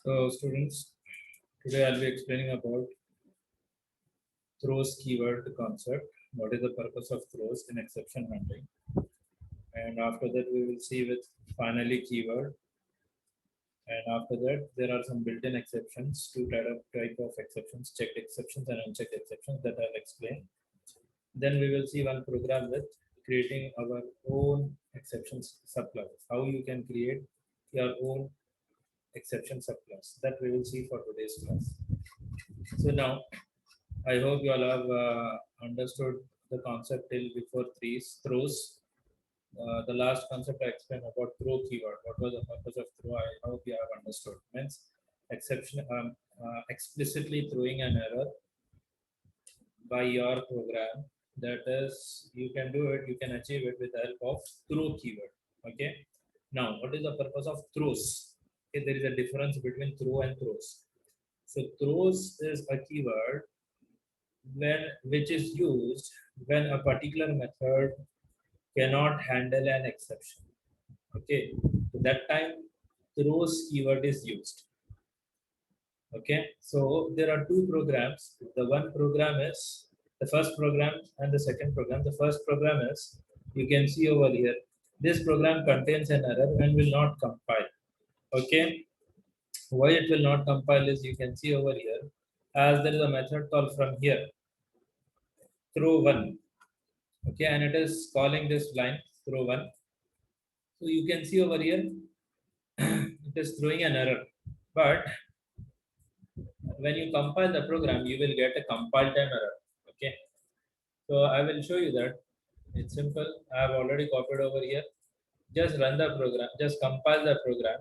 So students, today I'll be explaining about throws keyword concept. What is the purpose of throws in exception handling? And after that we will see with finally keyword. And after that there are some built-in exceptions, type of exceptions, checked exceptions and unchecked exceptions that I'll explain. Then we will see one program with creating our own exceptions subclass. How you can create your own exception subclass. That we will see for today's class. So now I hope you all have understood the concept till before throws. The last concept I explained about throw keyword. What was the purpose of throw? I hope you have understood. Means explicitly throwing an error by your program. That is, you can do it. You can achieve it with the help of throw keyword. Okay. Now, what is the purpose of throws? Okay, there is a difference between throw and throws. So throws is a keyword which is used when a particular method cannot handle an exception. Okay, so that time throws keyword is used. Okay, so there are two programs. The one program is the first program and the second program. The first program is, you can see over here, this program contains an error and will not compile. Okay, why it will not compile is, you can see over here, as there is a method called from here throw one. Okay, and it is calling this line throw one. So you can see over here it is throwing an error, but when you compile the program you will get a compile time error. Okay, so I will show you that. It's simple. I have already copied over here. Just run the program, just compile the program.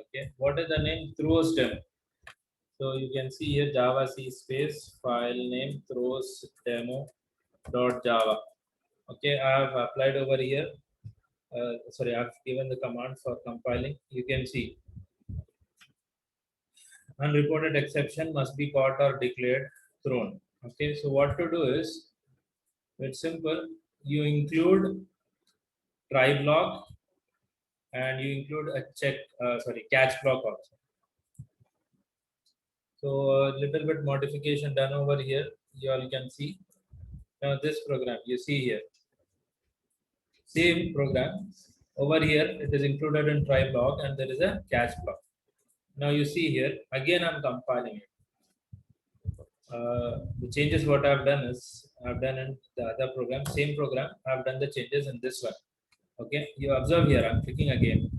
Okay, what is the name? Throws demo. So you can see here java c space file name throws demo dot java. Okay, I have applied over here. Sorry, I've given the command for compiling. You can see unreported exception must be caught or declared thrown. Okay, so what to do is, it's simple. You include try block and you include a catch block also. So a little bit modification done over here. You all can see. Now this program you see here, same program over here, it is included in try block and there is a catch block. Now you see here again I'm compiling it. The changes what I've done is, I've done in the other program, same program, I've done the changes in this one. Okay, you observe here, I'm clicking again,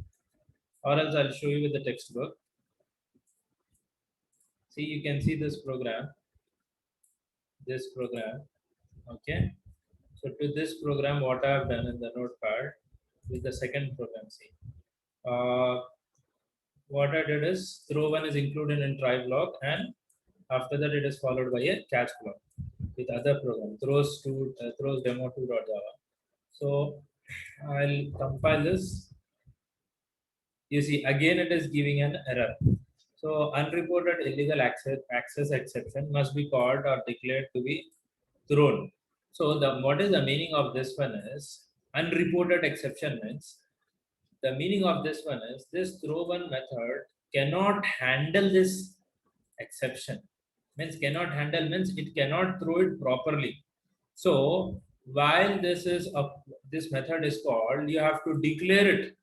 or else I'll show you with the textbook. See, you can see this program. Okay, so to this program what I've done in the notepad with the second program, see, uh, what I did is throw one is included in try block, and after that it is followed by a catch block with other program throws demo2.java. So I'll compile this. You see again it is giving an error. So unreported illegal access exception must be called or declared to be thrown. So the what is the meaning of this one is, unreported exception means, the meaning of this one is, this throw one method cannot handle this exception. Means cannot handle means it cannot throw it properly. So while this method is called, you have to declare it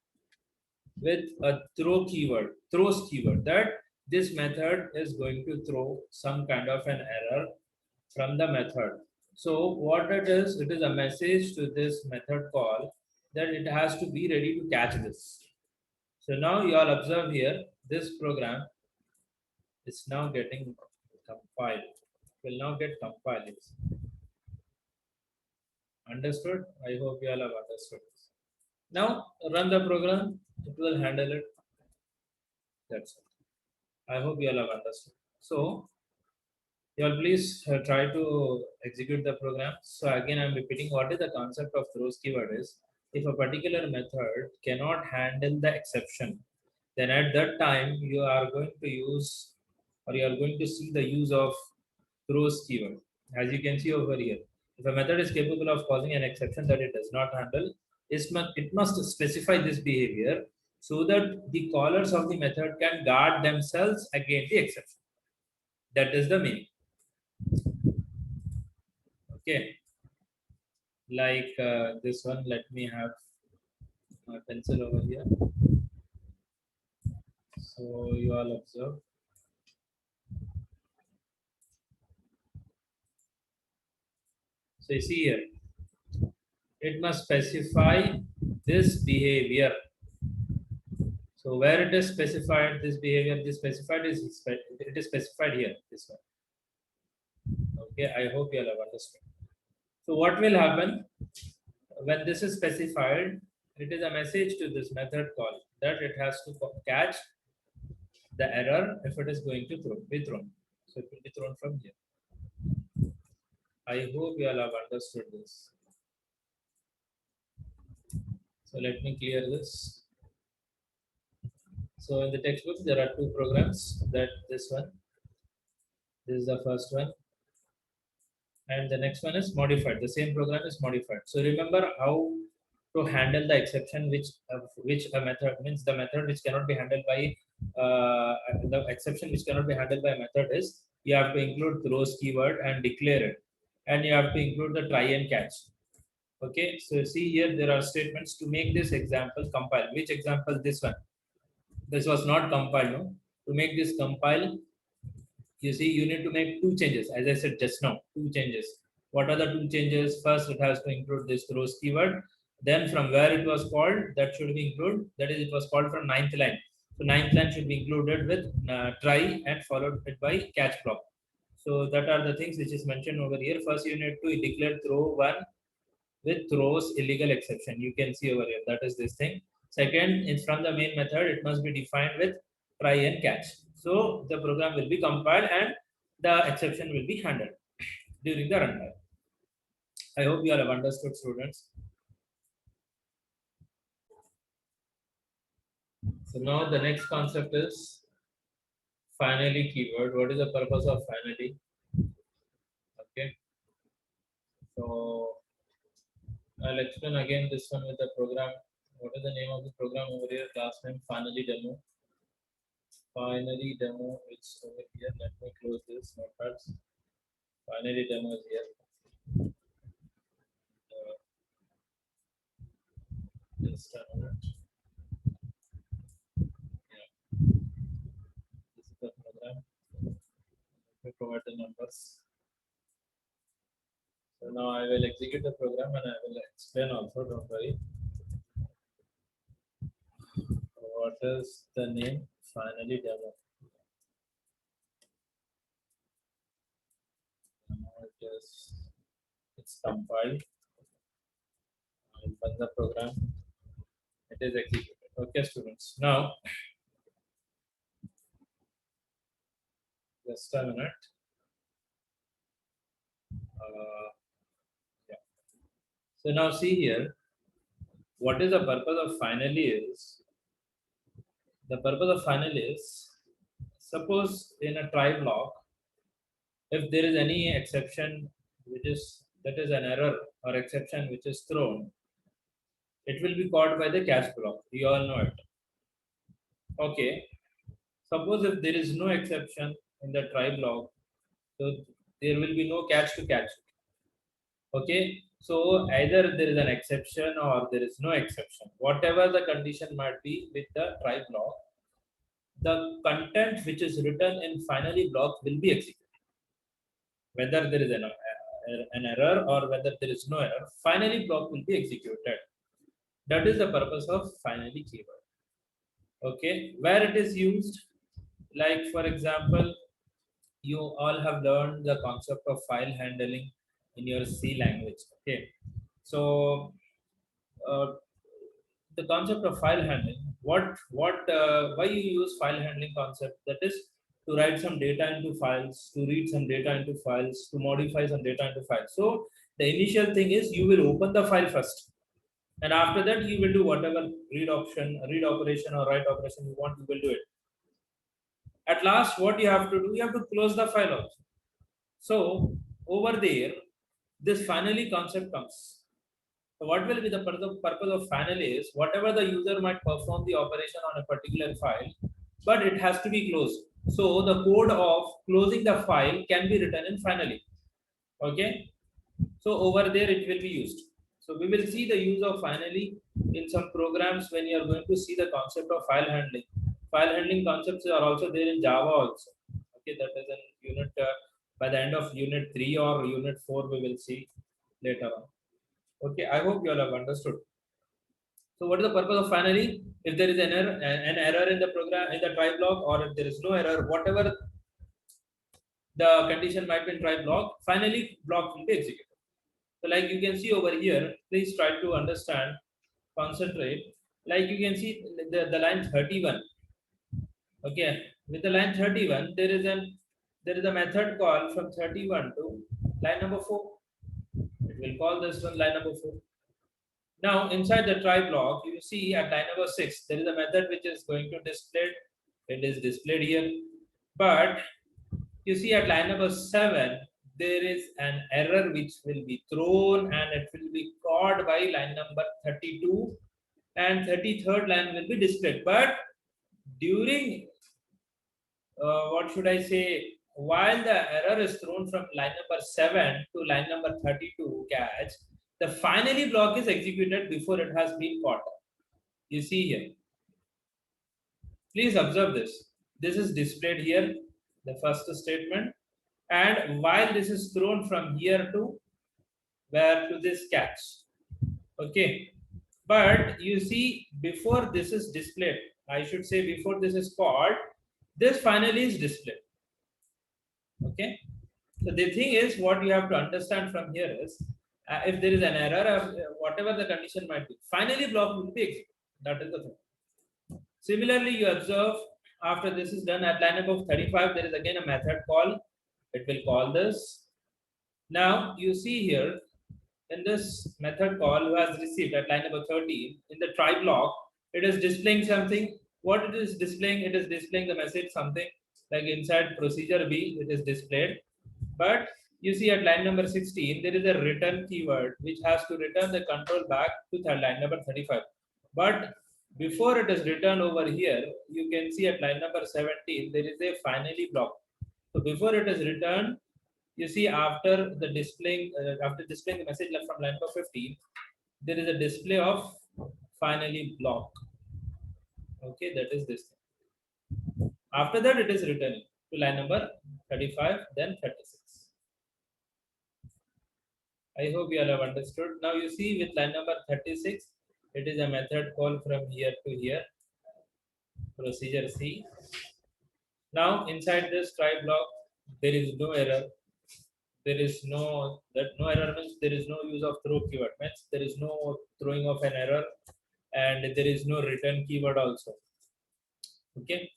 with a throws keyword, that this method is going to throw some kind of an error from the method. So what it is a message to this method call that it has to be ready to catch this. So now you all observe here, this program is now getting compiled. Will now get compiled. Understood? I hope you all have understood this. Now run the program, it will handle it. That's it. I hope you all have understood. So you all please try to execute the program. So again, I'm repeating what is the concept of throws keyword is, if a particular method cannot handle the exception, then at that time you are going to use, or you are going to see the use of throws keyword. As you can see over here, if a method is capable of causing an exception that it does not handle, it must specify this behavior. so that the callers of the method can guard themselves against the exception. That is the meaning. Okay, like this one, let me have my pencil over here. So you all observe. So you see here, it must specify this behavior. So where it is specified, this behavior, this specified is it is specified here, this one. Okay, I hope you all have understood. So what will happen when this is specified? It is a message to this method call that it has to catch the error if it is going to be thrown. So it will be thrown from here. I hope you all have understood this. So let me clear this. So in the textbook, there are two programs. That this one, this is the first one, and the next one is modified. The same program is modified. So remember how to handle the exception, which a method means the method which cannot be handled by the exception which cannot be handled by a method is you have to include throws keyword and declare it, and you have to include the try and catch. Okay, so see here there are statements to make this example compile. Which example? This one. This was not compiled. No, to make this compile, you see you need to make two changes. As I said just now, two changes. What are the two changes? First, it has to include this throws keyword. Then from where it was called, that should be included. That is, it was called from ninth line. So ninth line should be included with try and followed it by catch block. So that are the things which is mentioned over here. First, you need to declare throw one with throws illegal exception. You can see over here. That is this thing. Second, is from the main method, it must be defined with try and catch. So the program will be compiled and the exception will be handled during the runtime. I hope you all have understood, students. So now the next concept is finally keyword. What is the purpose of finally? Okay. So I'll explain again this one with the program. What is the name of the program over here? Class name finally demo. Finally demo. It's over here. Let me close this notepads. Finally demo is here. Just a minute. Yeah. This is the program. Let me provide the numbers. So now I will execute the program and I will explain also. Don't worry. What is the name? Finally demo. It's compiled. I'll run the program. It is executed. Okay, students. Now, just a minute. Yeah. So now see here. What is the purpose of finally is? The purpose of finally is, suppose in a try block, if there is any exception which is that is an error or exception which is thrown, it will be caught by the catch block. You all know it. Okay. Suppose if there is no exception in the try block, so there will be no catch to catch. Okay. So either there is an exception or there is no exception. Whatever the condition might be with the try block, the content which is written in finally block will be executed. Whether there is an error or whether there is no error, finally block will be executed. That is the purpose of finally keyword. Okay, where it is used, like for example, you all have learned the concept of file handling in your C language. Okay, so the concept of file handling, why you use file handling concept? That is to write some data into files, to read some data into files, to modify some data into files. So the initial thing is you will open the file first, and after that you will do whatever read operation or write operation you want, you will do it. At last, what you have to do, you have to close the file also. So over there, this finally concept comes. So what will be the purpose of finally is whatever the user might perform the operation on a particular file, but it has to be closed. So the code of closing the file can be written in finally. Okay. So over there it will be used. So we will see the use of finally in some programs when you are going to see the concept of file handling. File handling concepts are also there in Java also. Okay, that is in unit by the end of unit 3 or unit 4 we will see later on. Okay, I hope you all have understood. So what is the purpose of finally? If there is an error in the program in the try block, or if there is no error, whatever the condition might be in try block, finally block will be executed. So like you can see over here, please try to understand, concentrate. Like you can see the line 31. Okay, with the line 31, there is a method call from 31 to line number 4. It will call this one line number 4. Now inside the try block, you see at line number 6, there is a method which is going to display. It is displayed here. But you see at line number 7, there is an error which will be thrown and it will be caught by line number 32, and 33rd line will be displayed. But during, what should I say, while the error is thrown from line number 7 to line number 32 catch, the finally block is executed before it has been caught. You see here. Please observe this. This is displayed here, the first statement. And while this is thrown from here to where to this catch. Okay. But you see, before this is displayed, I should say before this is called, this finally is displayed. Okay. So the thing is, what you have to understand from here is, if there is an error of whatever the condition might be, finally block will be executed. That is the thing. Similarly, you observe after this is done at line number 35, there is again a method call. It will call this. Now you see here in this method call who has received at line number 13 in the try block, it is displaying something. What it is displaying? It is displaying the message something like inside procedure B, it is displayed. But you see at line number 16, there is a return keyword which has to return the control back to line number 35. But before it is returned over here, you can see at line number 17, there is a finally block. So before it is returned, you see after the displaying, after displaying the message left from line number 15, there is a display of finally block. Okay, that is this. After that, it is returning to line number 35, then 36. I hope you all have understood. Now you see with line number 36, it is a method call from here to here, procedure C. Now inside this try block, there is no error. There is no error means there is no use of throw keyword, means there is no throwing of an error, and there is no return keyword also. Okay,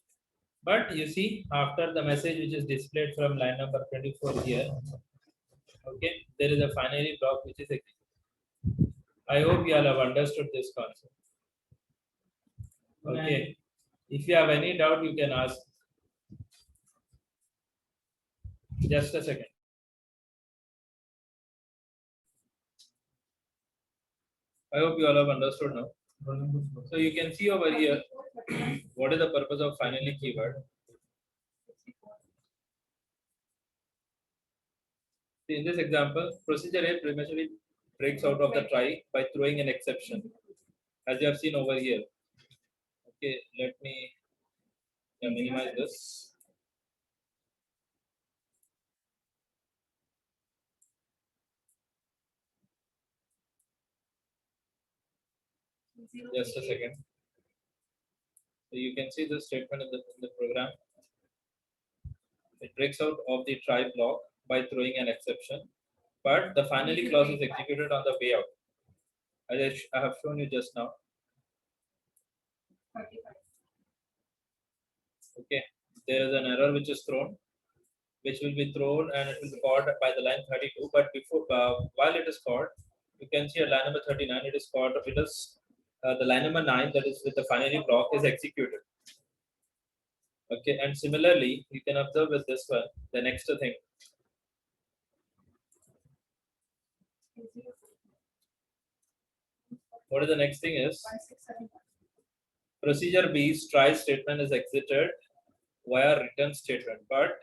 but you see after the message which is displayed from line number 24 here, okay, there is a finally block which is executed. I hope you all have understood this concept. Okay, if you have any doubt, you can ask. Just a second. I hope you all have understood now. So you can see over here, what is the purpose of finally keyword? See, in this example, procedure A prematurely breaks out of the try by throwing an exception, as you have seen over here. Okay, let me minimize this. Just a second. So you can see the statement in the program. It breaks out of the try block by throwing an exception, but the finally clause is executed on the way out, as I have shown you just now. Okay, there is an error which is thrown, which will be thrown and it will be called by the line 32. But before, while it is called, you can see at line number 39, it is called. It is the line number 9, that is with the finally block, is executed. Okay, and similarly, you can observe with this one the next thing. What is the next thing is procedure B, try statement is exited via return statement, but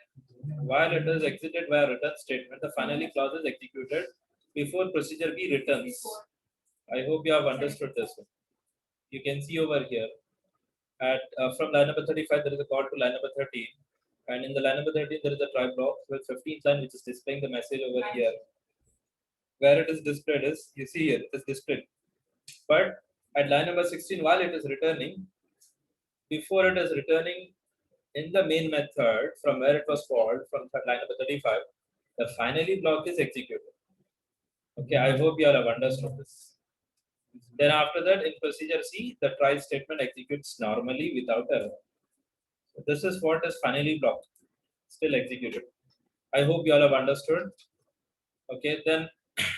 while it is exited via return statement, the finally clause is executed before procedure B returns. I hope you have understood this one. You can see over here at from line number 35 there is a call to line number 13, and in the line number 13 there is a try block with 15th line which is displaying the message over here. Where it is displayed is, you see here, it is displayed. But at line number 16, while it is returning, before it is returning in the main method from where it was called, from line number 35, the finally block is executed. Okay, I hope you all have understood this. Then after that, in procedure C, the try statement executes normally without error. So this is what is finally blocked, still executed. I hope you all have understood. Okay, then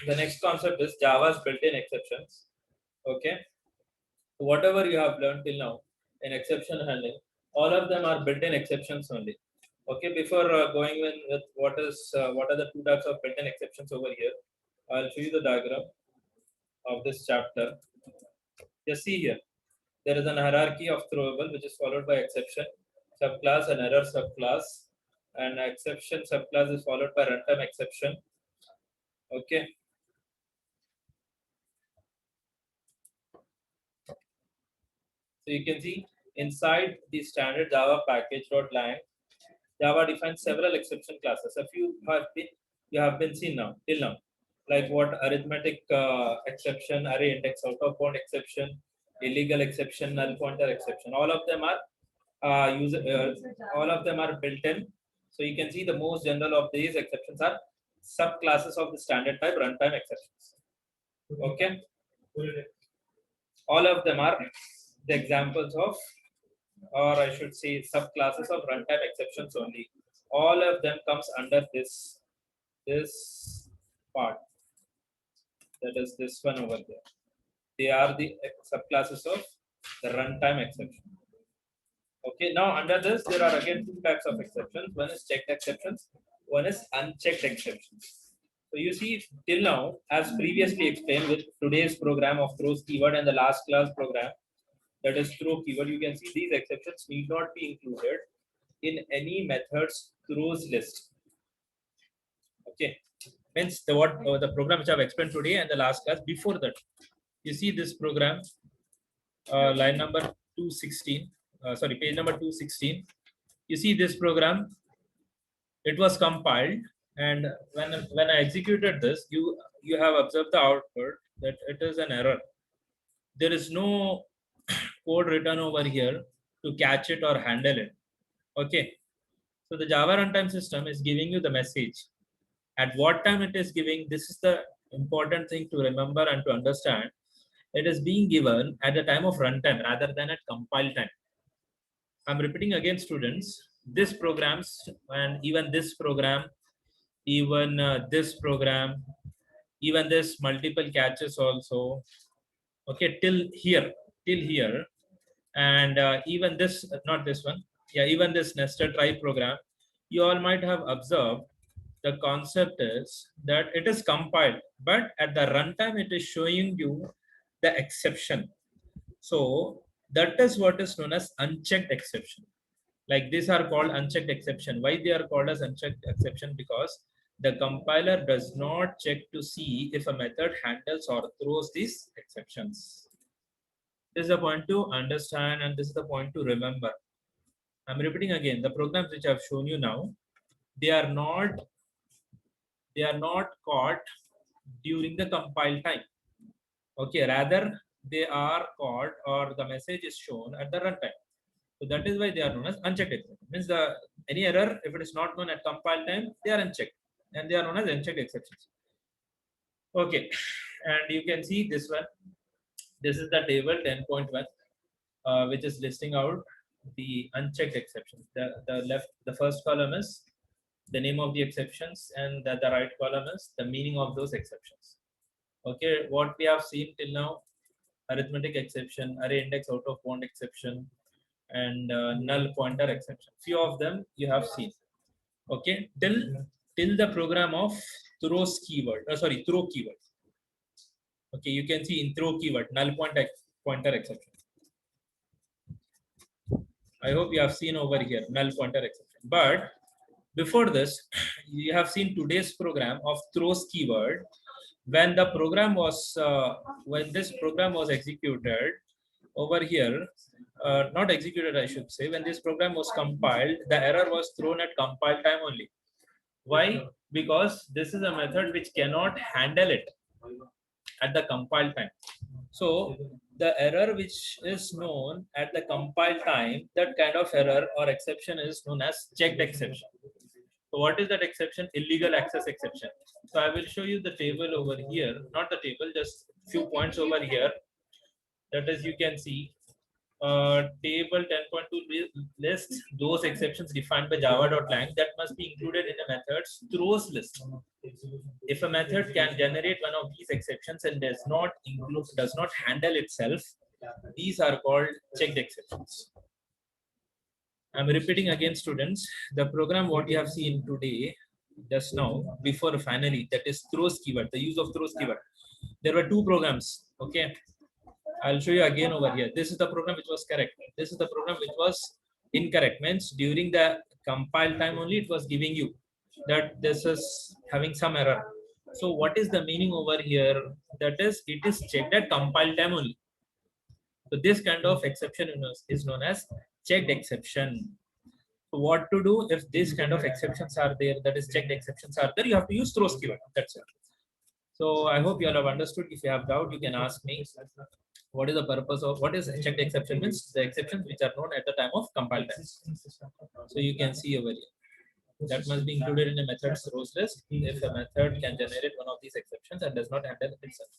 the next concept is Java's built-in exceptions. Okay, whatever you have learned till now in exception handling, all of them are built-in exceptions only. Okay, before going in with what are the two types of built-in exceptions over here, I'll show you the diagram of this chapter. Just see here, there is an hierarchy of throwable which is followed by exception subclass and error subclass, and exception subclass is followed by runtime exception. Okay, so you can see inside the standard Java package.lang, Java defines several exception classes. A few you have been seen now till now, like what arithmetic exception, array index out of bound exception, illegal exception, null pointer exception. All of them are all of them are built in. So you can see the most general of these exceptions are subclasses of the standard type runtime exceptions. Okay, all of them are the examples of, or I should say subclasses of runtime exceptions only. All of them comes under this part, that is this one over there. They are the subclasses of the runtime exception. Okay, now under this there are again two types of exceptions. One is checked exceptions, one is unchecked exceptions. So you see till now, as previously explained with today's program of throws keyword and the last class program, that is throw keyword, you can see these exceptions need not be included in any methods throws list. Okay, means the program which I've explained today and the last class. Before that, you see this program, line number 216, sorry, page number 216. You see this program, it was compiled, and when I executed this, you have observed the output that it is an error. There is no code written over here to catch it or handle it. Okay, so the Java runtime system is giving you the message. At what time it is giving, this is the important thing to remember and to understand. It is being given at the time of runtime rather than at compile time. I'm repeating again, students, this programs and even this program, even this program, even this multiple catches also. Okay, till here, and even this, not this one, yeah, even this nested try program, you all might have observed the concept is that it is compiled, but at the runtime it is showing you the exception. So that is what is known as unchecked exception. Like these are called unchecked exception. Why they are called as unchecked exception? Because the compiler does not check to see if a method handles or throws these exceptions. This is the point to understand, and this is the point to remember. I'm repeating again, the programs which I've shown you now, they are not caught during the compile time. Okay, rather they are caught or the message is shown at the runtime. So that is why they are known as unchecked exception. Means any error, if it is not known at compile time, they are unchecked, and they are known as unchecked exceptions. Okay, and you can see this one. This is the table 10.1, which is listing out the unchecked exceptions. The first column is the name of the exceptions, and the right column is the meaning of those exceptions. Okay, what we have seen till now: arithmetic exception, array index out of bound exception, and null pointer exception. Few of them you have seen. Okay, till the program of throw keyword. Okay, you can see in throw keyword, null pointer exception. I hope you have seen over here null pointer exception. But before this, you have seen today's program of throws keyword. When the program was when this program was executed over here, not executed, I should say, when this program was compiled, the error was thrown at compile time only. Why? Because this is a method which cannot handle it at the compile time. So the error which is known at the compile time, that kind of error or exception is known as checked exception. So what is that exception? Illegal access exception. So I will show you the table over here, not the table, just few points over here. That is, you can see table 10.2 lists those exceptions defined by java.lang that must be included in a method's throws list. If a method can generate one of these exceptions and does not handle itself, these are called checked exceptions. I'm repeating again, students, the program what you have seen today, just now, before finally, that is throws keyword, the use of throws keyword. There were two programs, okay? I'll show you again over here. This is the program which was correct. This is the program which was incorrect. Means during the compile time only, it was giving you that this is having some error. So what is the meaning over here? That is, it is checked at compile time only. So this kind of exception is known as checked exception. So what to do if this kind of exceptions are there, that is checked exceptions are there, you have to use throws keyword. That's it. So I hope you all have understood. If you have doubt, you can ask me. What is the purpose of what is checked exception? Means the exceptions which are known at the time of compile time. So you can see over here. That must be included in a method's throws list if a method can generate one of these exceptions and does not handle it itself.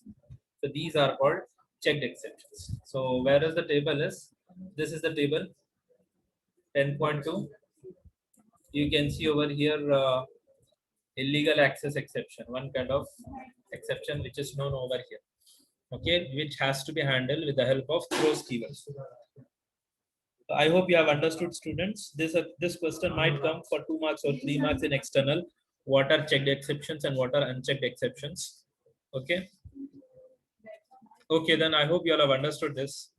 So these are called checked exceptions. So whereas the table is, this is the table 10.2. You can see over here illegal access exception, one kind of exception which is known over here. Okay, which has to be handled with the help of throws keywords. I hope you have understood, students. This question might come for 2 marks or 3 marks in external. What are checked exceptions and what are unchecked exceptions? Okay. Okay, then I hope you all have understood this.